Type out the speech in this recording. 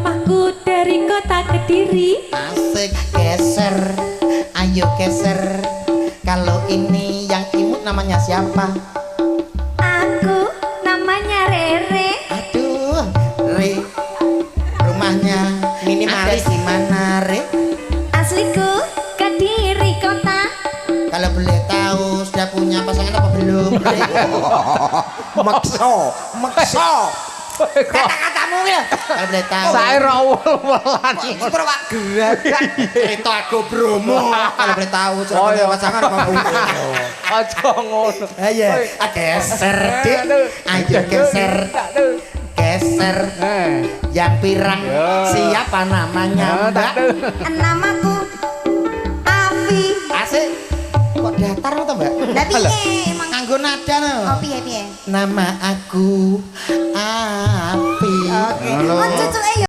Rumahku dari kota Kediri. Asik, geser. Ayo geser. Kalau ini yang imut namanya siapa? Aku namanya Rere. Aduh, Re. Rumahnya Minimalis. ada di mana, Re? Asliku Kediri kota. Kalau boleh tahu sudah punya pasangan apa belum, Re? Makso. Kata-katamu ya. Kalau boleh tahu. Saya rawol-wolan. Terus Pak gerakan cerita aku Bromo. Kalau boleh tahu sudah punya pasangan apa belum? Aja ngono. Ayo, geser, Dik. Ayo geser. Geser. Yang pirang siapa namanya, Mbak? Namaku Avi. Asik. Kok datar to, Mbak? Lah piye emang? Nganggo nada no. Oh piye? Nama aku Api. Oke. Oh cucuke